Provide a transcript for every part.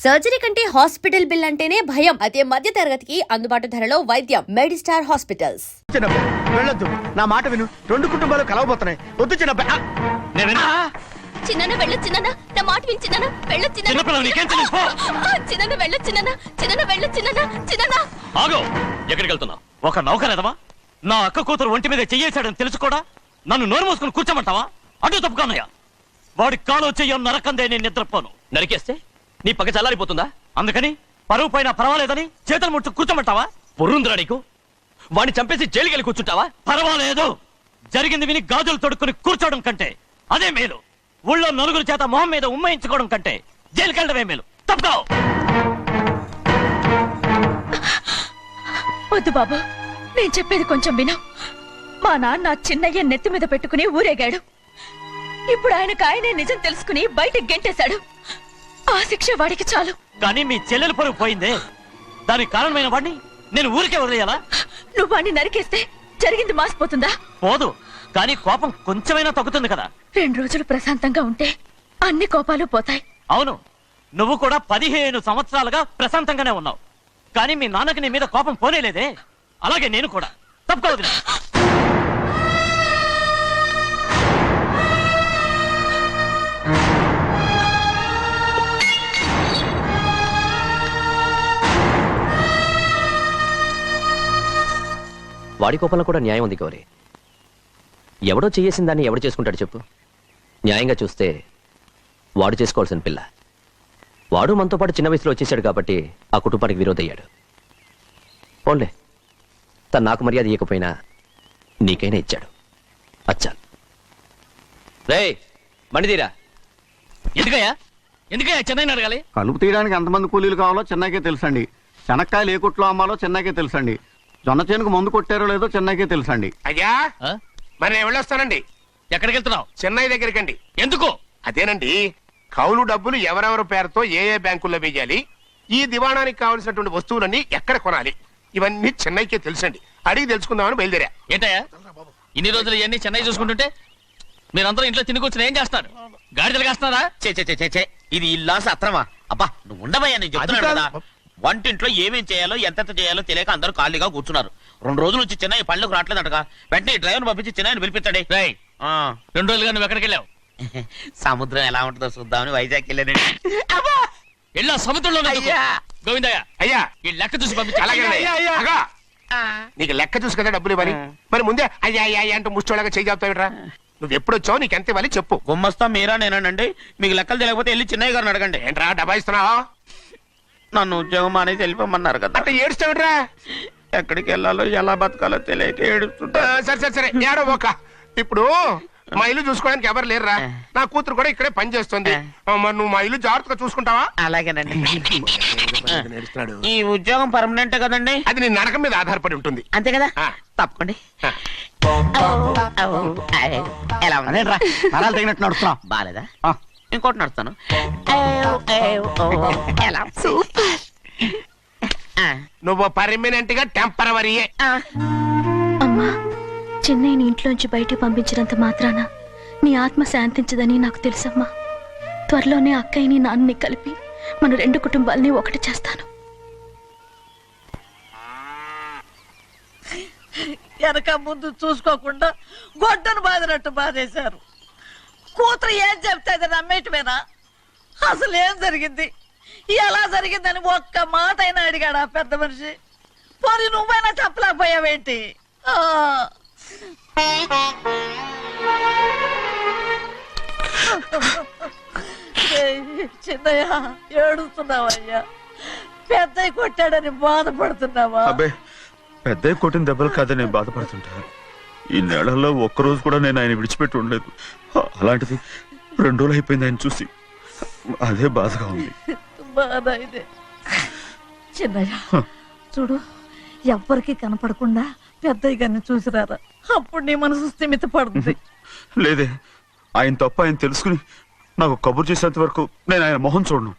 Surgery కంటే hospital bill అంటేనే భయం. అదే మధ్య తరగతికి అందుబాటు ధరలో వైద్యం. Medistar hospitals. వెళ్ళొద్దు, నా మాట విను. రెండు కుటుంబాలు కలవబోతున్నాయి. వద్దు చిన్నబ్బాయి. చిన్న వెళ్ళు చిన్న నా మాట విని చిన్న వెళ్ళు చిన్న చిన్న వెళ్ళు చిన్న వెళ్ళు చిన్న ఆగో, ఎక్కడికి వెళ్తున్నావు? ఒక నౌకరేదవా? నా అక్క కూతురు ఒంటి మీద చెయ్యేశాడని తెలుసు కూడా నన్ను నోరు మూసుకుని కూర్చోమంటావా? అటు తప్పుకున్నాయా? వాడి కాలో చెయ్యం నరకందే నేను నిద్రపోను. నరికేస్తే నీ పక్క చల్లారిపోతుందా? అందుకని పరువు పైన పర్వాలేదని చేతులు ముట్టు కూర్చోమంటావా? పొర్రుందిరా నీకు? వాడిని చంపేసి జైలుకెళ్ళి కూర్చుంటావా? పర్వాలేదు, జరిగింది విని గాజులు తొడుక్కుని కూర్చోవడం కంటే అదే మేలు. ఊళ్ళో నలుగురు చేత మొహం మీద ఉమ్మయించుకోవడం కంటే జైలుకెళ్ళడమే మేలు. తప్పుకో. వద్దు బాబు, నేను చెప్పేది కొంచెం విను. మా నాన్న చిన్నయ్య నెత్తి మీద పెట్టుకుని ఊరేగాడు. ఇప్పుడు ఆయనే నిజం తెలుసుకుని బయటకు గెంటేశాడు. ఆ శిక్ష వాడికి చాలు. కానీ మీ చెల్లెలు పరువు పోయిందే, దానికి కారణమైన వాడిని నేను ఊరికే వదిలేయాలా? నువ్వు వాడిని నరికేస్తే జరిగింది మాసిపోతుందా? పోదు, కానీ కోపం కొంచెమైనా తగ్గుతుంది కదా. 2 రోజులు ప్రశాంతంగా ఉంటే అన్ని కోపాలు పోతాయి. అవును, నువ్వు కూడా 15 సంవత్సరాలుగా ప్రశాంతంగానే ఉన్నావు. కానీ మీ నాన్నకి నీ మీద కోపం పోనేలేదే. అలాగే నేను కూడా. తప్పుకోవద్దు. వాడి కోపంలో కూడా న్యాయం ఉంది గౌరీ. ఎవడో చేసిన దాన్ని ఎవడు చేసుకుంటాడు చెప్పు? న్యాయంగా చూస్తే వాడు చేసుకోవాల్సిన పిల్ల. వాడు మనతో పాటు చిన్న వయసులో వచ్చేసాడు కాబట్టి ఆ కుటుంబానికి విరోధయ్యాడు. పోన్లే, తను నాకు మర్యాద ఇవ్వకపోయినా నీకైనా ఇచ్చాడు. అచ్చా రే మణిదీరా. ఎందుకయ్యా చెన్నైని అడగాలి? కలుపు తీయడానికి ఎంతమంది కూలీలు కావాలో చెన్నైకే తెలుసండి. శనక్కాయలు ఏ కొట్లో అమ్మాలో చెన్నైకే తెలుసండి. జొన్న చేనుకు మందు కొట్టారో లేదో చెన్నైకే తెలుసండి. అయ్యా, మరి నేను వెళ్ళొస్తానండి. ఎక్కడికి వెళ్తున్నావు? చెన్నై దగ్గరికండి. ఎందుకు? అదేనండి, కౌలు డబ్బులు ఎవరెవరి పేరుతో ఏ బ్యాంకుల్లో వేయాలి, ఈ దివాణానికి కావలసినటువంటి వస్తువులన్నీ ఎక్కడ కొనాలి, ఇవన్నీ చెన్నైకే తెలుసండి. అడిగి తెలుసుకుందామని బయలుదేరా. ఏంటయ్యా ఇన్ని రోజులు ఇవన్నీ చెన్నై చూసుకుంటుంటే మీరందరూ ఇంట్లో తిని కూర్చుని ఏం చేస్తారు? గాడిదలు కాస్తున్నారా? ఇది ఇల్లాస అత్రమా? అబ్బా నువ్వు ఉండవయ్యా, నేను చెప్తున్నాను కదా. వంటింట్లో ఏమేం చేయాలో ఎంతెంత చేయాలో తెలియక అందరూ ఖాళీగా కూర్చున్నారు. 2 రోజుల నుంచి చెన్నై పళ్ళకు రావట్లేదంటగా. వెంటనే డ్రైవర్ పంపించి చెన్నైని పిలిపించండి. 2 రోజులుగా నువ్వు ఎక్కడికి వెళ్ళావు? సముద్రం ఎలా ఉంటుందో చూద్దామని వైజాగ్ వెళ్ళానండి. వెళ్ళా సముద్రంలో గోవిందయ్య. అయ్యా, ఈ లెక్క చూసి పంపించి. అగా, నీకు లెక్క చూసి కదా డబ్బులు ఇవ్వాలి. మరి ముందే అయ్యా అయ్యా అంటూ ముష్టోళ్ళగా చేయి చెప్తావిట్రా. నువ్వు ఎప్పుడు వచ్చావు, నీకు ఎంత ఇవ్వాలి చెప్పు. గుమ్మస్తా మీరా నేనండి. మీకు లెక్కలు తెలియకపోతే వెళ్ళి చెన్నై గారిని అడగండి. ఏంట్రా డబ్బా ఇస్తున్నావా? నన్ను ఉద్యోగం అనేది వెళ్ళిపోమన్నారు కదా. అంటే ఏడుస్తావిట్రా? ఎక్కడికి వెళ్ళాలో ఎలా బతకాలో తెలియక ఏడుస్తుంటా. సరే ఏడో ఒక. ఇప్పుడు మా ఇల్లు చూసుకోవడానికి ఎవరు లేరురా. నా కూతురు కూడా ఇక్కడే పని చేస్తుంది. మరి నువ్వు మా ఇల్లు జాగ్రత్తగా చూసుకుంటావా? అలాగేనండి. ఈ ఉద్యోగం పర్మనెంట్ కదండి? అది నీ నరకం మీద ఆధారపడి ఉంటుంది. అంతే కదా, తప్పకండి. ఎలా ఉంది? నరాలు తగినట్టు నడుస్తున్నావు. బాలేదా? ఇంకోటి నడుస్తాను. నువ్వు పర్మనెంట్ గా టెంపరవరీయే. అమ్మా, చెన్నైని ఇంట్లోంచి బయటికి పంపించినంత మాత్రాన నీ ఆత్మ శాంతించదని నాకు తెలుసమ్మా. త్వరలోనే అక్కయ్యని నాన్నని కలిపి మన 2 కుటుంబాలని ఒకటి చేస్తాను. వెనక ముందు చూసుకోకుండా గొడ్డను బాదినట్టు బాధేశారు. కూతురు ఏం చెప్తే అది నమ్మేయటమేనా? అసలు ఏం జరిగింది, ఎలా జరిగిందని ఒక్క మాట అయినా అడిగాడు ఆ పెద్ద మనిషి. పోనీ నువ్వైనా చెప్పలేకపోయావేంటి? చిన్నయ్య, ఏడుస్తున్నావయ్యా? పెద్దయ్య కొట్టాడని బాధపడుతున్నావా? అబ్బే, పెద్దయ్య కొట్టిన దెబ్బలు కాదని నేను బాధపడుతుంటా. ఈ నెలలో ఒక్కరోజు కూడా నేను ఆయన విడిచిపెట్టి ఉండలేదు. అలాంటిది 2 రోజులు అయిపోయింది ఆయన చూసి. అదే బాధగా ఉంది. బాధ ఇదే. చిన్నయ్య చూడు, ఎవ్వరికి కనపడకుండా పెద్దయ్య గారిని చూసిరారా, అప్పుడు నీ మనసు స్థిమిత పడుతుంది. లేదే, ఆయన తప్ప ఆయన తెలుసుకుని నాకు కబురు చేసేంత వరకు నేను ఆయన మొహం చూడను.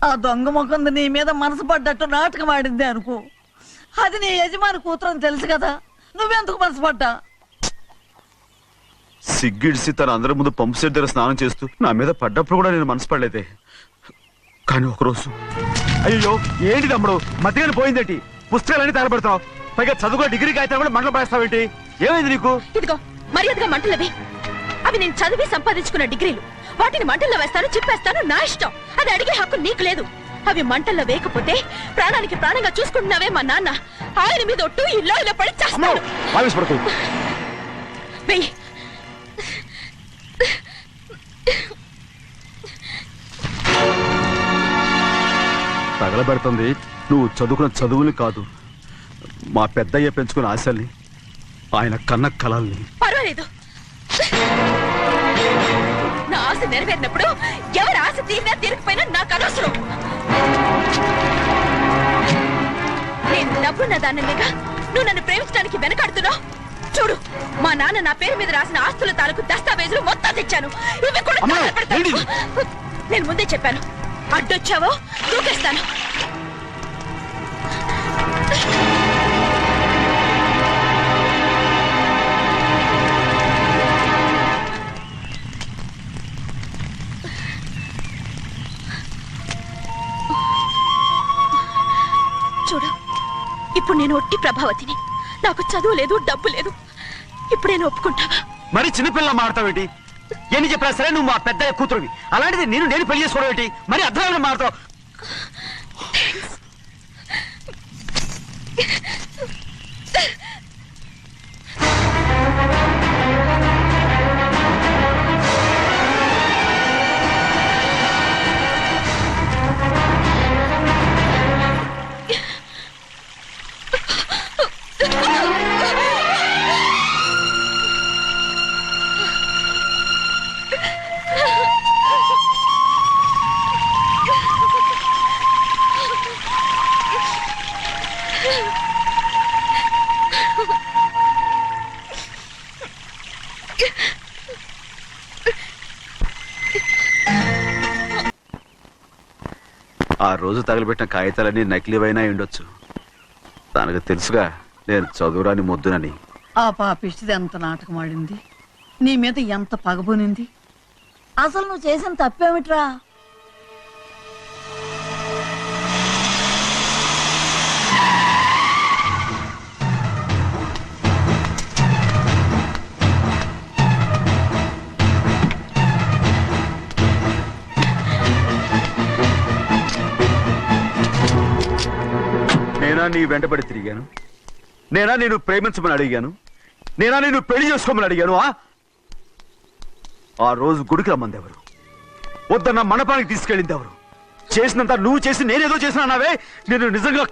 ఆ దొంగ ముఖం నీ మీద మనసు పడ్డట్టు నాటకం ఆడింది అనుకో. అది నీ యజమాని కూతురని తెలుసు కదా, నువ్వెందుకు మనసు పడ్డా? సిగ్గిడిసి తన అందరి ముందు పంపు సెట్ దగ్గర స్నానం చేస్తూ నా మీద పడ్డప్పుడు కూడా నేను మనసు పడలేదే. కానీ ఒకరోజు అయ్యో ఏంటి తమ్ముడు మధ్యగానే పోయిందేంటి? పుస్తకాలన్నీ తగలబెడతావు, పైగా చదువుకో డిగ్రీ కాగితాలు కూడా మంటలు పడేస్తావేంటి? ఏమైంది నీకు? ఇదిగో మర్యాదగా మంటలవి. అవి నేను చదివి సంపాదించుకున్న డిగ్రీలు. వాటిని మంటల్లో వేస్తాను, చిప్పేస్తాను, నా ఇష్టం. అది అడిగే హక్కు నీకు లేదు. అవి మంటల్లో వేయకపోతే ప్రాణానికి ప్రాణంగా చూసుకుంటున్నావే మా నాన్న. ఆయన మీద ఒట్టు ఇల్లు ఇలా పడి చేస్తాను. ఆవేశపడకు. వెయ్యి. తగలబెడుతుంది నువ్వు చదువుకున్న చదువుని కాదు, మా పెద్దయ్య పెంచుకున్న ఆశల్ని, ఆయన కన్న కళల్ని. పర్వాలేదు, నా ఆశ నెరవేరినప్పుడు ఎవరి ఆశ తీరినా తీరకపోయినా నాకు అనవసరం. నేను డబ్బున్న దానిగా నువ్వు నన్ను ప్రేమించడానికి వెనకాడుతున్నావు. చూడు, మా నాన్న నా పేరు మీద రాసిన ఆస్తుల తాలూకు దస్తావేజులు మొత్తం తెచ్చాను. ఇవి కూడా తగలబెడతాను. నేను ముందే చెప్పాను, అడ్డొచ్చావో దూకేస్తాను. చూడు, ఇప్పుడు నేను ఒట్టి ప్రభావతిని. నాకు చదువు లేదు, డబ్బు లేదు. ఇప్పుడు నేను ఒప్పుకుంటావా? మరి చిన్నపిల్ల మాడతావేంటి? ఎన్ని చెప్పినా సరే నువ్వు మా పెద్దయ్య కూతురువి. అలాంటిది నేను పెళ్లి చేసుకోవడం ఏంటి? మరి అర్థమైన మాడతావు. ఆ రోజు తగలబెట్టిన కాగితాలన్నీ నకిలీవైనా ఉండొచ్చు. తనకు తెలుసుగా నేను చదువురాని మొద్దునని. ఆ పాపిష్టిది ఎంత నాటకం ఆడింది, నీ మీద ఎంత పగబోనింది. అసలు నువ్వు చేసిన తప్పేమిట్రా? నేనా నీ వెంటబడి తిరిగాను? నేనా నేను ప్రేమించమని అడిగాను? నేనా నేను పెళ్లి చేసుకోమని అడిగాను? ఆ రోజు గుడికి రమ్మంది ఎవరు? వద్దన్న మండపానికి తీసుకెళ్ళింది ఎవరు? చేసినంత నువ్వు చేసి నేనేదో చేసినావే. నేను నిజంగా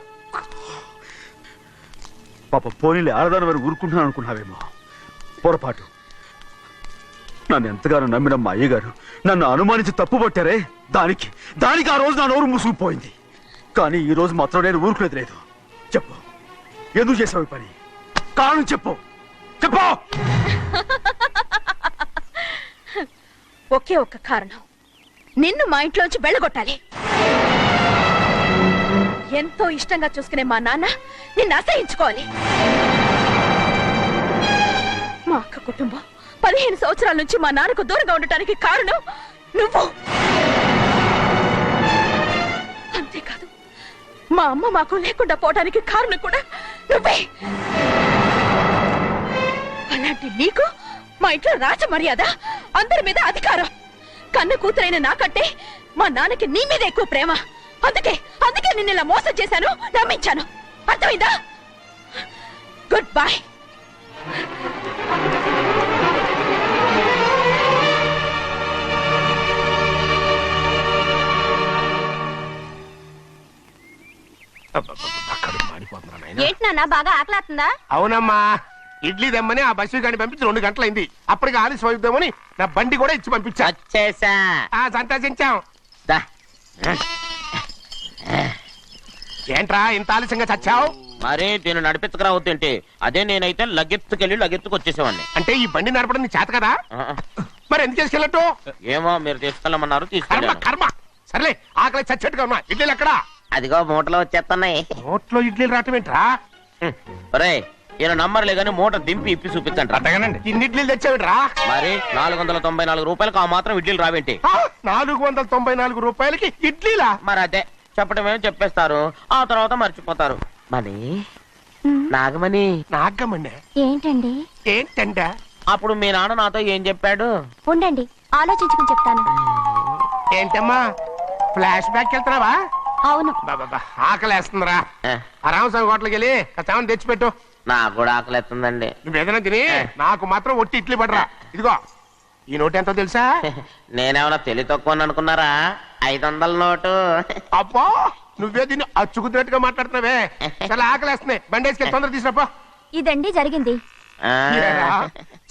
పాప పోనీలే ఆడదాని వారు ఊరుకుంటున్నాను అనుకున్నావేమో. పొరపాటు. నన్ను ఎంతగానో నమ్మిన మా అయ్యగారు నన్ను అనుమానించి తప్పు పట్టారే, దానికి ఆ రోజు నా నోరు మూసుకుపోయింది. కానీ ఈ రోజు మాత్రం నేను ఊరుకునేది లేదు. చెప్పు, ఎందుకు చేసావు ఈ పని? కారణం చెప్పు. ఒకే ఒక్క కారణం, నిన్ను మా ఇంట్లోంచి వెళ్ళగొట్టాలి. ఎంతో ఇష్టంగా చూసుకునే మా నాన్న నిన్ను అసహించుకోవాలి. మా అక్క కుటుంబం 15 సంవత్సరాల నుంచి మా నాన్నకు దూరంగా ఉండటానికి కారణం నువ్వు. అంతేకాదు, మా అమ్మ మాకు లేకుండా పోవడానికి కారణం కూడా నువ్వే. అలాంటి నీకు మా ఇంట్లో రాజ మర్యాద, అందరి మీద అధికారం. కన్న కూతురైన నాకంటే మా నాన్నకి నీ మీద ఎక్కువ ప్రేమ. అందుకే నిన్ను ఇలా మోసం చేశాను, నమ్మించాను. అర్థమైందా? Good bye. ఏంటి నాన్న, బాగా ఆకలాతుందా? అవునమ్మా, ఇడ్లీ దమ్మని ఆ బస్సు గాని పంపించి 2 గంటలైంది. అప్పటికి ఆలస్యం అవుతామని నా బండి కూడా ఇచ్చి పంపించా. వచ్చేసా. సంతోషించాం. ఏంట్రా ఇంత ఆలస్యంగా చచ్చావు? మరి నేను నడిపించకరావద్దేంటి? అదే నేనైతే లగెత్తుకు వచ్చేసేవాడిని. అంటే ఈ బండి నడపడం నీ చేత కదా? మరి ఎందుకు తీసుకెళ్ళట్టు? ఏమో మీరు తీసుకెళ్ళమన్నారు, కర్మ తీసుకెళ్ళాను. కర్మ. సర్లే, ఆకలి చచ్చేట్టుగా ఉన్నా. ఇడ్లీలు ఎక్కడా? అదిగో మూటలో వచ్చేస్తున్నాయి. నోట్లో ఇడ్లీలు రావటం ఏంట్రా? ఒరే, ఈయన నంబర్లే గానీ మూట దింపి ఇప్పి చూపించండి. అట్టగానండి. ఇన్ని ఇడ్లీలు తెచ్చావిడ్రా? మరి 494 రూపాయలకు ఆ మాత్రం ఇడ్లీలు రావేంటి? 494 రూపాయలకి ఇడ్లీలా? మరి అదే చెప్పడమేమో చెప్పేస్తారు, ఆ తర్వాత మర్చిపోతారు. మనీ నాగమణి, నాగమ్మండి. ఏంటండి? ఏంటంట? అప్పుడు మీ నాన్న నాతో ఏం చెప్పాడు? ఉండండి, ఆలోచించుకుని చెప్తాను. ఏంటమ్మా ఫ్లాష్ బ్యాక్ వెళ్తున్నావా? అవును. బాబా ఆకలేస్తుందిరా. ఏ, ఆ రామస్వామి హోటల్కి వెళ్ళి కచ్చామని తెచ్చిపెట్టు. నాకు కూడా ఆకలిస్తుందండి. నువ్వేదైనా తిని నాకు మాత్రం ఒట్టి ఇడ్లీ పడరా. ఇదిగో ఈ నోటు ఎంతో తెలుసా? నేనేమన్నా తెలివి తక్కువ అనుకున్నారా? 500 నోటు. అబ్బా నువ్వే దీన్ని అచ్చుకుతున్నట్టుగా మాట్లాడుతున్నావే. చాలా ఆకలేస్తున్నాయి, బండేసుకెళ్ళి తొందర తీసినప్పా. ఇదండి జరిగింది. ఆ,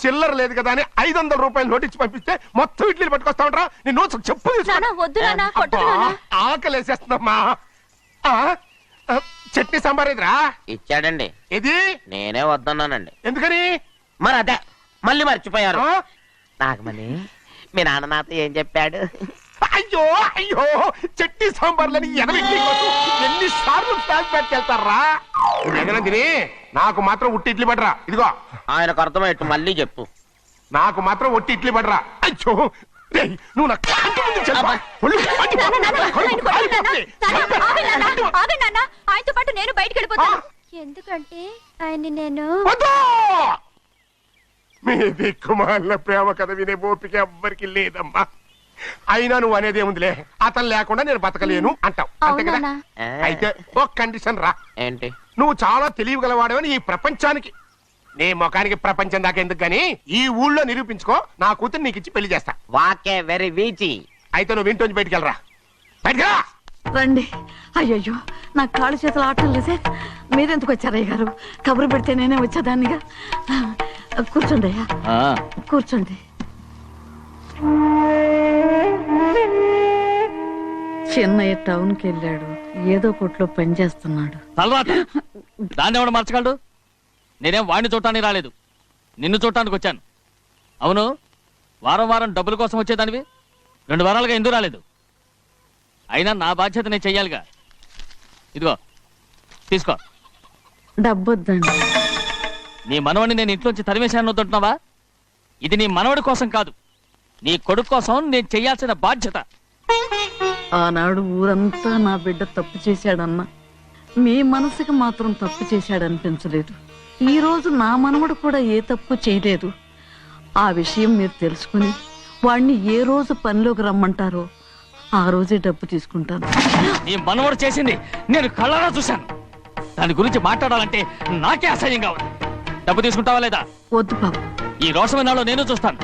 చిల్లర లేదు కదా అని 500 రూపాయలు నోటు ఇచ్చి పంపిస్తే మొత్తం ఇడ్లీలు పట్టుకొస్తా ఉంటా. నీ నోట్స్ చెప్పు తీసుకో. నాన్న, వద్దు నాన్న, కొట్టకు అబ్బా, నాన్న. ఆకలేసేస్తుందమ్మా. చట్నీ సాంబార్ ఎదురా? ఇచ్చాడండి. ఇది నేనే వద్దన్నానండి. ఎందుకని? మరి అదే మళ్ళీ మర్చిపోయారు. ఆ? నాగమణి మీ నాన్న నాతో ఏం చెప్పాడు? అయ్యో అయ్యో చట్నీ సాంబార్లని ఎన్నిసార్లు ఫ్లాష్ బ్యాక్ వెళ్తారా? ఏదైనా తిని నాకు మాత్రం ఉట్టి ఇడ్లీ పడరా. ఇదిగో ఆయనకు అర్థమయ్యట్టు మళ్ళీ చెప్పు. నాకు మాత్రం ఒట్టి ఇడ్లీ పడరా. అయ్యో రేయ్, నువ్వు నా కంటి ముందు చెప్పా. ఒళ్ళు మండిపోతుంది. ఆయనతో పాటు నేను బయటికి వెళ్ళిపోతాను. ఎందుకంటే ఆయన్ని నేను వద్దు! మీ దిక్కుమాలిన ప్రేమ కథ వినే ఓపిక ఎవ్వరికి లేదమ్మా. అయినా నువ్వు అనేది ఏముందిలే, అతను లేకుండా నేను బతకలేను అంటావు అంతే కదా? అవునా? అయితే ఒక కండిషన్ రా. ఏంటి? నువ్వు చాలా తెలియగలవాడవని ఈ ప్రపంచానికి, నీ ముఖానికి ప్రపంచం దాకా ఎందుకు గాని ఈ ఊళ్ళో నిరూపించుకో. నా కూతురు నీకు ఇచ్చి పెళ్లి చేస్తా. వాకే వెరీ వీచి. అయితే నువ్వు ఇంటి బయటికి వెళ్ళరా. బయటికి రా. రండి. అయ్యయ్యో నా కాళ్ళు చేతులు ఆటం లేదే. మీరెందుకు వచ్చారయ్య గారు? కబురు పెడితే నేనే వచ్చేదాన్నిగా. కూర్చోండి అయ్యా, కూర్చోండి. చిన్నయ్య టౌన్కి వెళ్ళాడు, ఏదో కొట్లో పని చేస్తున్నాడు. తలరాత దాన్ని ఎవడు మార్చగలడు? నేనేం వాడిని చూడటానికి రాలేదు, నిన్ను చూడటానికి వచ్చాను. అవును, వారం వారం డబ్బుల కోసం వచ్చేదానివి 2 వారాలుగా ఎందుకు రాలేదు? అయినా నా బాధ్యత నేను చెయ్యాలిగా. ఇదిగో తీసుకో. డబ్బొద్దండి. నీ మనవడిని నేను ఇంట్లోంచి తరిమేశాను వద్దంటున్నావా? ఇది నీ మనవడి కోసం కాదు, నీ కొడుకు కోసం నేను చెయ్యాల్సిన బాధ్యత. ఆనాడు ఊరంతా నా బిడ్డ తప్పు చేశాడన్నా, మీ మనసుకి మాత్రం తప్పు చేశాడనిపించలేదు. ఈ రోజు నా మనవడు కూడా ఏ తప్పు చేయలేదు. ఆ విషయం మీరు తెలుసుకుని వాడిని ఏ రోజు పనిలోకి రమ్మంటారో ఆ రోజే డబ్బు తీసుకుంటాను. నీ మనవడు చేసింది నేను కళ్ళారా చూశాను. దాని గురించి మాట్లాడాలంటే నాకే అసహ్యంగా ఉంది. డబ్బు తీసుకుంటావా లేదా? వద్దు బాబు. ఈ రోషమైన నేను చూస్తాను.